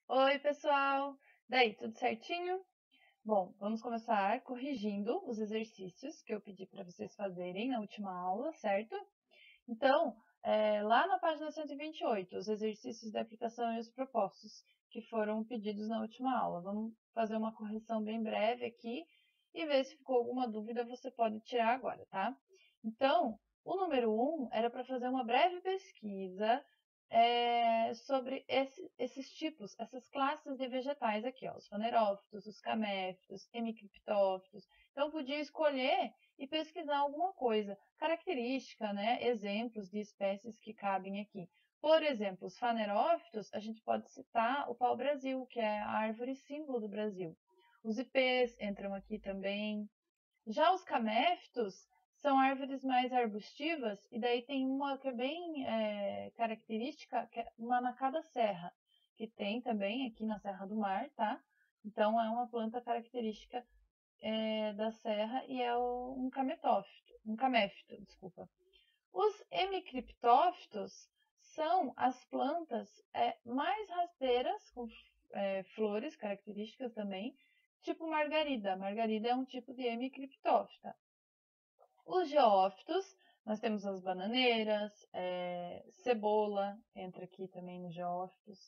Oi, pessoal! Daí, tudo certinho? Bom, vamos começar corrigindo os exercícios que eu pedi para vocês fazerem na última aula, certo? Então, lá na página 128, os exercícios da aplicação e os propostos que foram pedidos na última aula. Vamos fazer uma correção bem breve aqui e ver se ficou alguma dúvida, você pode tirar agora, tá? Então, o número 1 era para fazer uma breve pesquisa sobre esses tipos, essas classes de vegetais aqui, ó, os fanerófitos, os caméfitos, hemicriptófitos. Então, podia escolher e pesquisar alguma coisa, característica, né, exemplos de espécies que cabem aqui. Por exemplo, os fanerófitos, a gente pode citar o pau-brasil, que é a árvore símbolo do Brasil. Os ipês entram aqui também. Já os caméfitos são árvores mais arbustivas, e daí tem uma que é bem característica, que é uma na cada serra, que tem também aqui na Serra do Mar, tá? Então, é uma planta característica da serra e é um caméfito, desculpa. Os hemicriptófitos são as plantas mais rasteiras, com flores características também, tipo margarida. Margarida é um tipo de hemicriptófita. Os geófitos, nós temos as bananeiras, cebola, entra aqui também nos geófitos.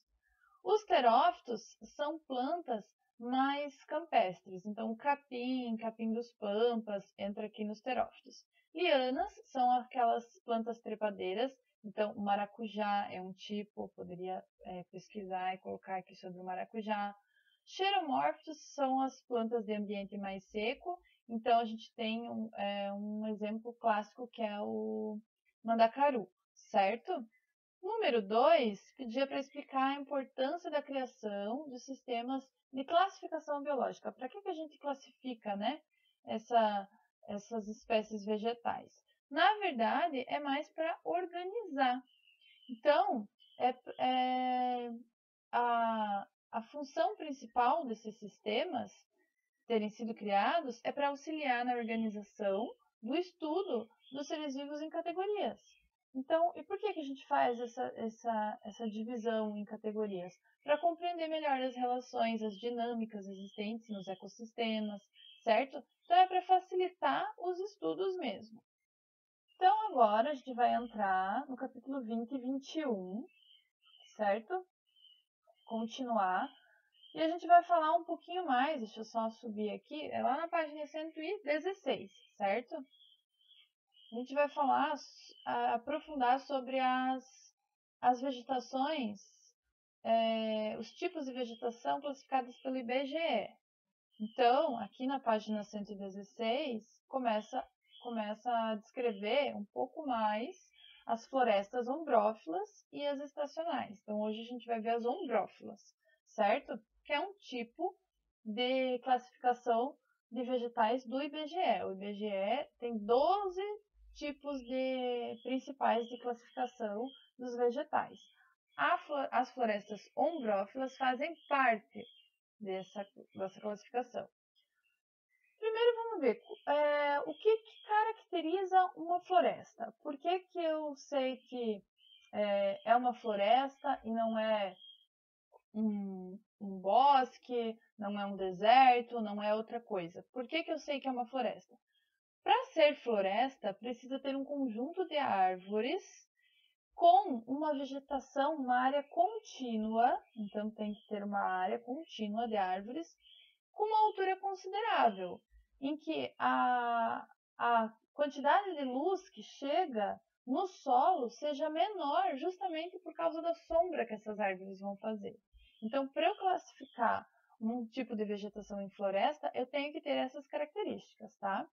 Os terófitos são plantas mais campestres, então o capim dos pampas, entra aqui nos terófitos. Lianas são aquelas plantas trepadeiras, então o maracujá é um tipo, poderia pesquisar e colocar aqui sobre o maracujá. Xeromórfitos são as plantas de ambiente mais seco, então a gente tem um exemplo clássico que é o mandacaru, certo? Número 2, pedia para explicar a importância da criação de sistemas de classificação biológica. Para que a gente classifica, né, essas espécies vegetais? Na verdade, é mais para organizar. Então, a função principal desses sistemas terem sido criados é para auxiliar na organização do estudo dos seres vivos em categorias. Então, e por que a gente faz essa divisão em categorias? Para compreender melhor as relações, as dinâmicas existentes nos ecossistemas, certo? Então, é para facilitar os estudos mesmo. Então, agora a gente vai entrar no capítulo 20 e 21, certo? Continuar. E a gente vai falar um pouquinho mais, deixa eu só subir aqui, é lá na página 116, certo? A gente vai falar, aprofundar sobre as vegetações, os tipos de vegetação classificados pelo IBGE. Então, aqui na página 116, começa a descrever um pouco mais as florestas ombrófilas e as estacionais. Então, hoje a gente vai ver as ombrófilas, certo? Que é um tipo de classificação de vegetais do IBGE. O IBGE tem 12 tipos principais de classificação dos vegetais. As florestas ombrófilas fazem parte dessa classificação. Primeiro vamos ver o que caracteriza uma floresta. Por que eu sei que é uma floresta e não é um bosque, não é um deserto, não é outra coisa? Por que eu sei que é uma floresta? Para ser floresta, precisa ter um conjunto de árvores com uma vegetação, uma área contínua, então tem que ter uma área contínua de árvores com uma altura considerável, em que a quantidade de luz que chega no solo seja menor, justamente por causa da sombra que essas árvores vão fazer. Então, para eu classificar um tipo de vegetação em floresta, eu tenho que ter essas características, tá?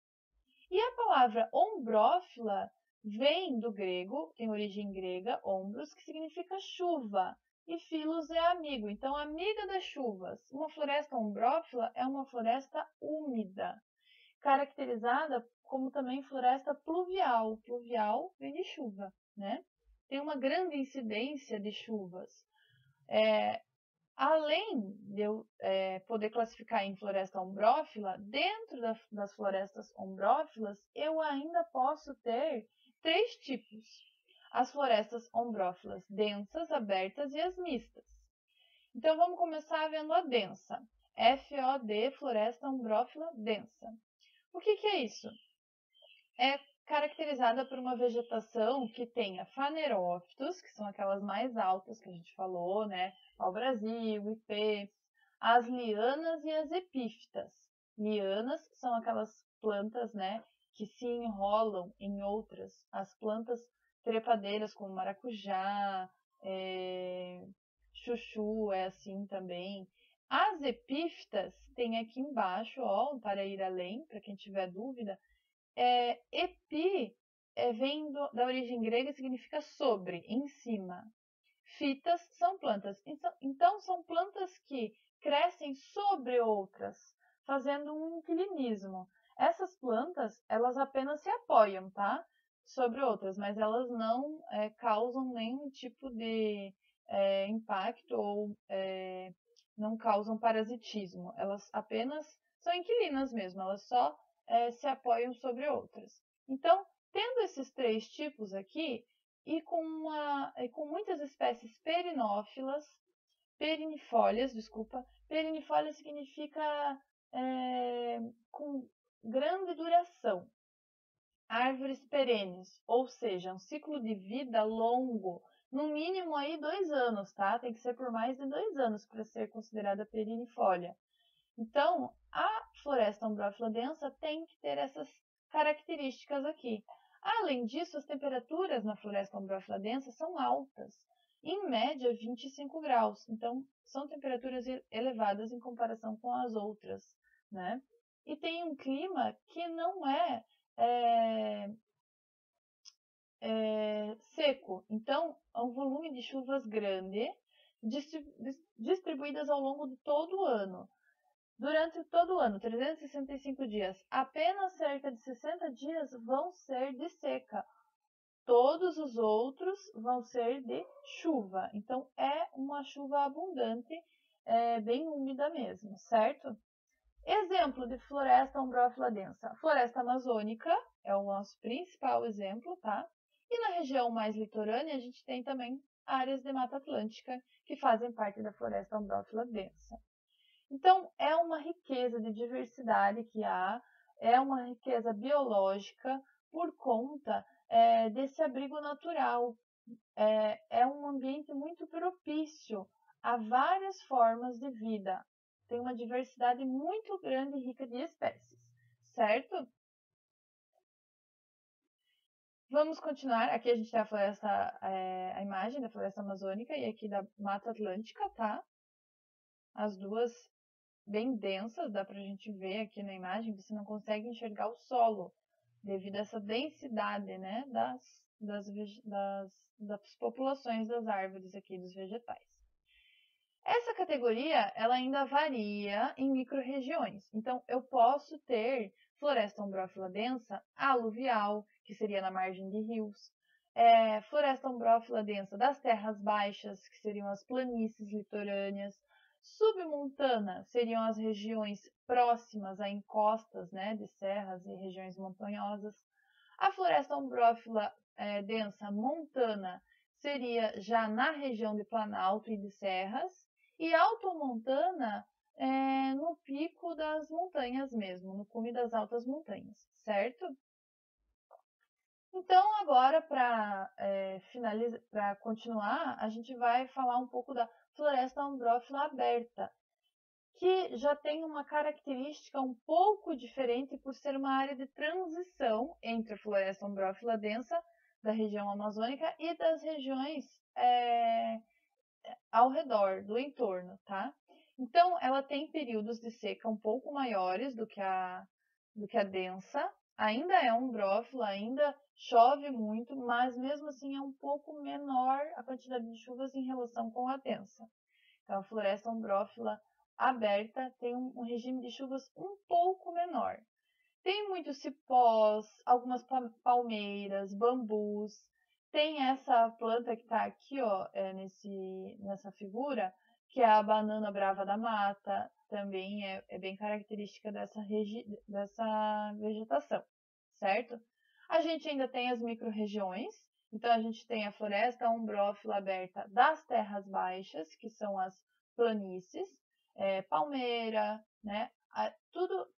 E a palavra ombrófila vem do grego, tem origem grega, ombros, que significa chuva, e filos é amigo, então amiga das chuvas. Uma floresta ombrófila é uma floresta úmida, caracterizada como também floresta pluvial. Pluvial vem de chuva, né? Tem uma grande incidência de chuvas. Além de eu poder classificar em floresta ombrófila, dentro das florestas ombrófilas, eu ainda posso ter 3 tipos. As florestas ombrófilas densas, abertas e as mistas. Então, vamos começar vendo a densa. FOD, Floresta Umbrófila densa. O que é isso? É caracterizada por uma vegetação que tenha fanerófitos, que são aquelas mais altas que a gente falou, né? Pau-brasil, ipê, as lianas e as epífitas. Lianas são aquelas plantas, né, que se enrolam em outras. As plantas trepadeiras como maracujá, chuchu é assim também. As epífitas tem aqui embaixo, ó, para ir além, para quem tiver dúvida. Epi vem da origem grega e significa sobre, em cima. Fitas são plantas. Então, são plantas que crescem sobre outras, fazendo um inclinismo. Essas plantas, elas apenas se apoiam, tá? Sobre outras, mas elas não causam nenhum tipo de impacto ou não causam parasitismo. Elas apenas são inquilinas mesmo, elas só se apoiam sobre outras. Então, tendo esses três tipos aqui, e com muitas espécies perinifólias, perinifolia significa com grande duração. Árvores perenes, ou seja, um ciclo de vida longo, no mínimo aí 2 anos, tá? Tem que ser por mais de 2 anos para ser considerada perinifolia. Então, a floresta umbrófila densa tem que ter essas características aqui. Além disso, as temperaturas na floresta umbrófila densa são altas, em média 25 graus. Então, são temperaturas elevadas em comparação com as outras, né? E tem um clima que não é seco. Então, é um volume de chuvas grande, distribuídas ao longo de todo o ano. Durante todo o ano, 365 dias, apenas cerca de 60 dias vão ser de seca. Todos os outros vão ser de chuva. Então, é uma chuva abundante, bem úmida mesmo, certo? Exemplo de floresta umbrófila densa. Floresta amazônica é o nosso principal exemplo, tá? E na região mais litorânea, a gente tem também áreas de Mata Atlântica que fazem parte da floresta umbrófila densa. Então, é uma riqueza de diversidade que há, é uma riqueza biológica por conta desse abrigo natural. É um ambiente muito propício a várias formas de vida. Tem uma diversidade muito grande e rica de espécies, certo? Vamos continuar. Aqui a gente tem a floresta, a imagem da floresta amazônica e aqui da Mata Atlântica, tá? As duas bem densas, dá pra gente ver aqui na imagem, você não consegue enxergar o solo, devido a essa densidade, né, das populações das árvores aqui, dos vegetais. Essa categoria, ela ainda varia em micro-regiões. Então, eu posso ter floresta umbrófila densa aluvial, que seria na margem de rios, floresta umbrófila densa das terras baixas, que seriam as planícies litorâneas, submontana seriam as regiões próximas a encostas, né, de serras e regiões montanhosas. A floresta umbrófila densa montana seria já na região de planalto e de serras, e altomontana no pico das montanhas mesmo, no cume das altas montanhas, certo? Então, agora, para continuar, a gente vai falar um pouco da floresta umbrófila aberta, que já tem uma característica um pouco diferente por ser uma área de transição entre a floresta umbrófila densa da região amazônica e das regiões ao redor, do entorno, tá? Então, ela tem períodos de seca um pouco maiores do que a densa, ainda é umbrófila, ainda chove muito, mas mesmo assim é um pouco menor a quantidade de chuvas em relação com a densa. Então, a floresta umbrófila aberta tem um regime de chuvas um pouco menor. Tem muitos cipós, algumas palmeiras, bambus. Tem essa planta que está aqui, ó, nessa figura, que é a banana brava da mata. Também é bem característica dessa vegetação, certo? A gente ainda tem as micro-regiões. Então, a gente tem a floresta umbrófila aberta das terras baixas, que são as planícies, palmeira, né?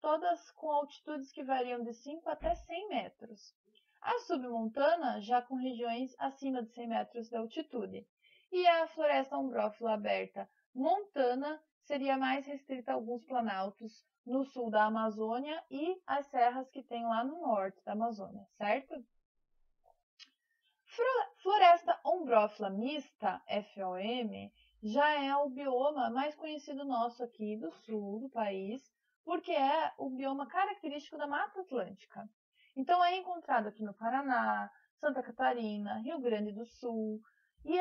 Todas com altitudes que variam de 5 até 100 metros. A submontana já com regiões acima de 100 metros de altitude. E a floresta ombrófila aberta montana seria mais restrita a alguns planaltos no sul da Amazônia e as serras que tem lá no norte da Amazônia, certo? Floresta ombrófila mista, FOM, já é o bioma mais conhecido nosso aqui do sul do país, porque é o bioma característico da Mata Atlântica. Então, é encontrado aqui no Paraná, Santa Catarina, Rio Grande do Sul. E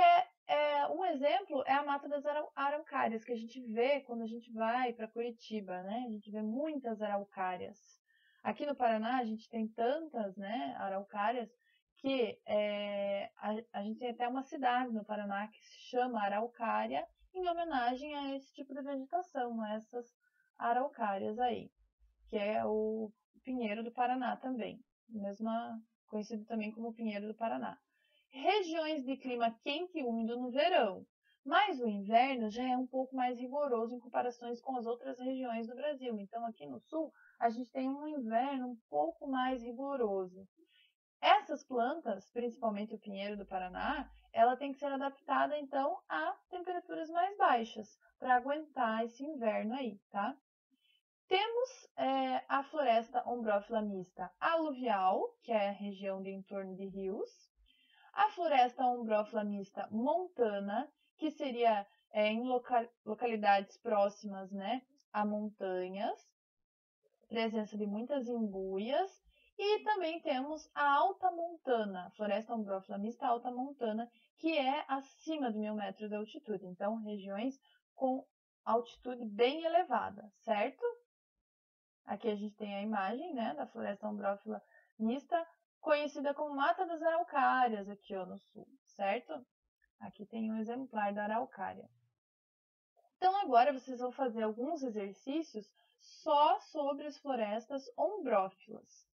um exemplo é a Mata das Araucárias, que a gente vê quando a gente vai para Curitiba, né? A gente vê muitas araucárias. Aqui no Paraná, a gente tem tantas, né, araucárias, que a gente tem até uma cidade no Paraná que se chama Araucária, em homenagem a esse tipo de vegetação, a essas araucárias aí, que é o pinheiro do Paraná também, conhecido também como pinheiro do Paraná. Regiões de clima quente e úmido no verão, mas o inverno já é um pouco mais rigoroso em comparações com as outras regiões do Brasil. Então, aqui no sul, a gente tem um inverno um pouco mais rigoroso. Essas plantas, principalmente o pinheiro do Paraná, ela tem que ser adaptada, então, a temperaturas mais baixas, para aguentar esse inverno aí, tá? Temos a floresta ombrófila mista aluvial, que é a região de entorno de rios. A floresta ombrófila mista montana, que seria em localidades próximas, né, a montanhas, presença de muitas imbuias. E também temos a alta montana, floresta ombrófila mista alta montana, que é acima de 1000 metros de altitude. Então, regiões com altitude bem elevada, certo? Aqui a gente tem a imagem, né, da floresta ombrófila mista, conhecida como Mata das Araucárias, aqui ó, no sul, certo? Aqui tem um exemplar da araucária. Então, agora vocês vão fazer alguns exercícios só sobre as florestas ombrófilas.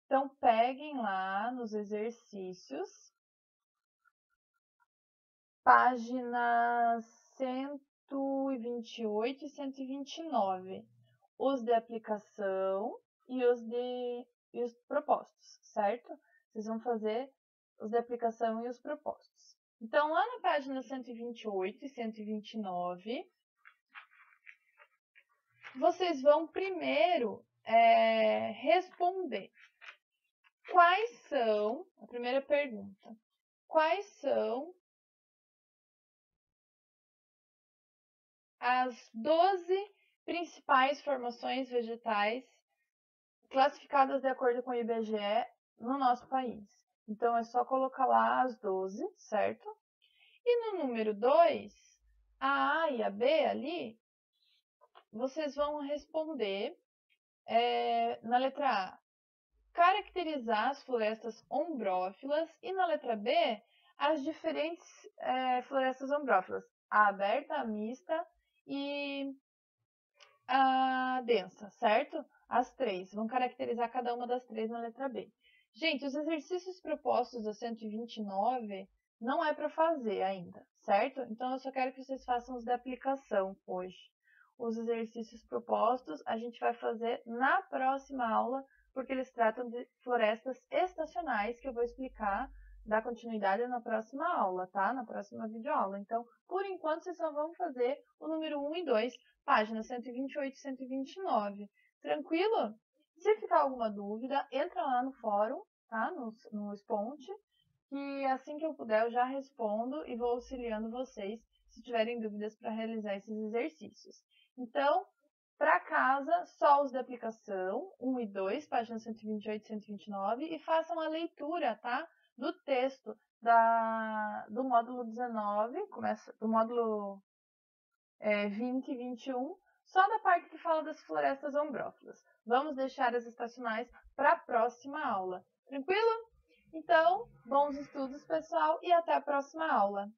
Então, peguem lá nos exercícios, páginas 128 e 129, os de aplicação e os propostos, certo? Vocês vão fazer os de aplicação e os propostos. Então, lá na página 128 e 129, vocês vão primeiro responder. Quais são, a primeira pergunta, quais são as 12 principais formações vegetais classificadas de acordo com o IBGE no nosso país? Então, é só colocar lá as 12, certo? E no número 2, a A e a B ali, vocês vão responder na letra A, caracterizar as florestas ombrófilas, e na letra B, as diferentes florestas ombrófilas, a aberta, a mista e a densa, certo? As três, vão caracterizar cada uma das três na letra B. Gente, os exercícios propostos da 129 não é para fazer ainda, certo? Então, eu só quero que vocês façam os de aplicação hoje. Os exercícios propostos a gente vai fazer na próxima aula, porque eles tratam de florestas estacionais, que eu vou explicar, dar continuidade na próxima aula, tá? Na próxima videoaula. Então, por enquanto, vocês só vão fazer o número 1 e 2, páginas 128 e 129. Tranquilo? Se ficar alguma dúvida, entra lá no fórum, tá? No Sponte, que assim que eu puder eu já respondo e vou auxiliando vocês se tiverem dúvidas para realizar esses exercícios. Então, para casa, só os de aplicação, 1 e 2, páginas 128 e 129, e façam a leitura, tá? Do texto do módulo 19, do módulo 20 e 21, só da parte que fala das florestas ombrófilas. Vamos deixar as estacionais para a próxima aula. Tranquilo? Então, bons estudos, pessoal, e até a próxima aula.